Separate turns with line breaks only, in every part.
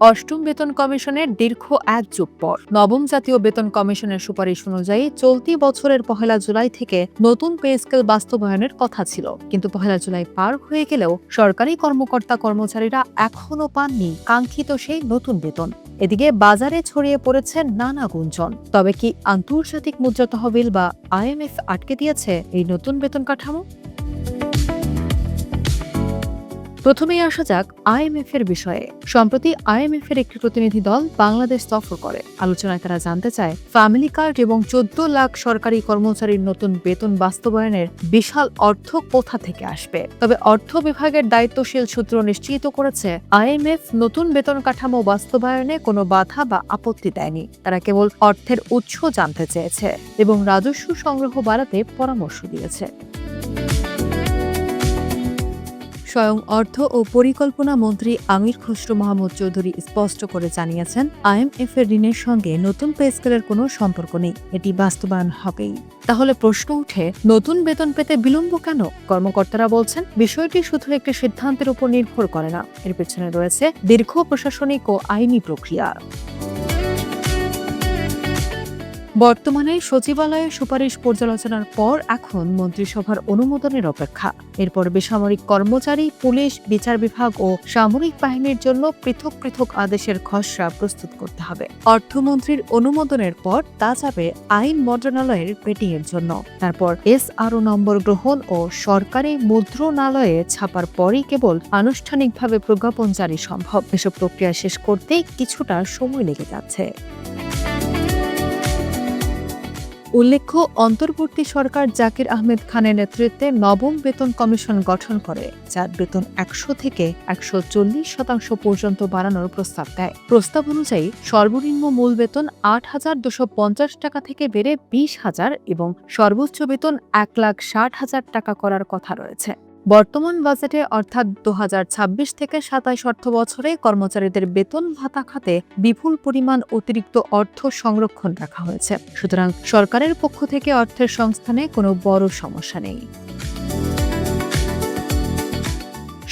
অষ্টম বেতন কমিশনের দীর্ঘ ১ যুগ পর নবম জাতীয় বেতন কমিশনের সুপারিশ অনুযায়ী চলতি বছরের ১ জুলাই থেকে নতুন পে স্কেল বাস্তবায়নের কথা ছিল, কিন্তু ১ জুলাই পার হয়ে গেলেও সরকারি কর্মকর্তা কর্মচারীরা এখনো পাননি কাঙ্ক্ষিত সেই নতুন বেতন। এদিকে বাজারে ছড়িয়ে পড়েছে নানা গুঞ্জন। তবে কি আন্তর্জাতিক মুদ্রা তহবিল বা IMF আটকে দিয়েছে এই নতুন বেতন কাঠামো? প্রথমেই আসা যাক IMF এর বিষয়ে। সম্প্রতি IMF এর একটি প্রতিনিধি দল বাংলাদেশ সফর করে। আলোচনায় তারা জানতে চায়, ফ্যামিলি কার্ড এবং ১৪ লাখ সরকারি কর্মচারীর নতুন বেতন বাস্তবায়নের বিশাল অর্থ কোথা থেকে আসবে। তবে অর্থ বিভাগের দায়িত্বশীল সূত্র নিশ্চিত করেছে, IMF নতুন বেতন কাঠামো বাস্তবায়নে কোনো বাধা বা আপত্তি দেয়নি। তারা কেবল অর্থের উৎস জানতে চেয়েছে এবং রাজস্ব সংগ্রহ বাড়াতে পরামর্শ দিয়েছে। স্বয়ং অর্থ ও পরিকল্পনা মন্ত্রী আমির খসরু মাহমুদ চৌধুরী স্পষ্ট করে জানিয়েছেন, IMF এর ঋণের সঙ্গে নতুন পে স্কেলের কোনো সম্পর্ক নেই, এটি বাস্তবায়ন হবেই। তাহলে প্রশ্ন উঠে, নতুন বেতন পেতে বিলম্ব কেন? কর্মকর্তারা বলছেন, বিষয়টি শুধু একটি সিদ্ধান্তের উপর নির্ভর করে না, এর পেছনে রয়েছে দীর্ঘ প্রশাসনিক ও আইনি প্রক্রিয়া। বর্তমানে সচিবালয়ে সুপারিশ পর্যালোচনার পর এখন মন্ত্রিসভার অনুমোদনের অপেক্ষা। এরপর বেসামরিক কর্মচারী, পুলিশ, বিচার বিভাগ ও সামরিক বাহিনীর জন্য পৃথক পৃথক আদেশের খসড়া প্রস্তুত করতে হবে। অর্থমন্ত্রীর অনুমোদনের পর তা যাবে আইন মন্ত্রণালয়ের পেটিংয়ের জন্য। তারপর SRO নম্বর গ্রহণ ও সরকারি মুদ্রণালয়ে ছাপার পরই কেবল আনুষ্ঠানিকভাবে প্রজ্ঞাপন জারি সম্ভব। এসব প্রক্রিয়া শেষ করতে কিছুটা সময় লেগে যাচ্ছে। উল্লেখ্য, অন্তর্বর্তী সরকার জাকির আহমেদ খানের নেতৃত্বে নবম বেতন কমিশন গঠন করে, যার বেতন ১০০ থেকে ১৪০% পর্যন্ত বাড়ানোর প্রস্তাব দেয়। প্রস্তাব অনুযায়ী সর্বনিম্ন মূল বেতন ৮,২৫০ টাকা থেকে বেড়ে ২০,০০০ এবং সর্বোচ্চ বেতন ১,৬০,০০০ টাকা করার কথা রয়েছে। বর্তমান বাজেটে অর্থাৎ ২০২৬ থেকে ২৭ অর্থ বছরে কর্মচারীদের বেতন ভাতা খাতে বিপুল পরিমাণ অতিরিক্ত অর্থ সংরক্ষণ রাখা হয়েছে। সুতরাং সরকারের পক্ষ থেকে অর্থের সংস্থানে কোনো বড় সমস্যা নেই।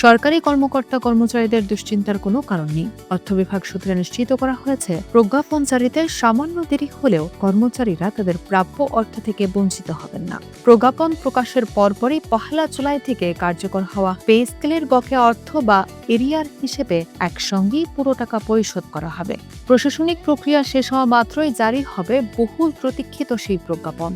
সরকারি কর্মকর্তা কর্মচারীদের দুশ্চিন্তার কোনো কারণ নেই। অর্থ বিভাগ সূত্রে নিশ্চিত করা হয়েছে, প্রজ্ঞাপন জারিতে সামান্য দেরি হলেও কর্মচারীরা তাদের প্রাপ্য অর্থ থেকে বঞ্চিত হবেন না। প্রজ্ঞাপন প্রকাশের পরপরই ১ জুলাই থেকে কার্যকর হওয়া পে স্কেলের বকেয়া অর্থ বা এরিয়ার হিসেবে একসঙ্গেই পুরো টাকা পরিশোধ করা হবে। প্রশাসনিক প্রক্রিয়া শেষ হওয়া মাত্রই জারি হবে বহুল প্রতীক্ষিত সেই প্রজ্ঞাপন।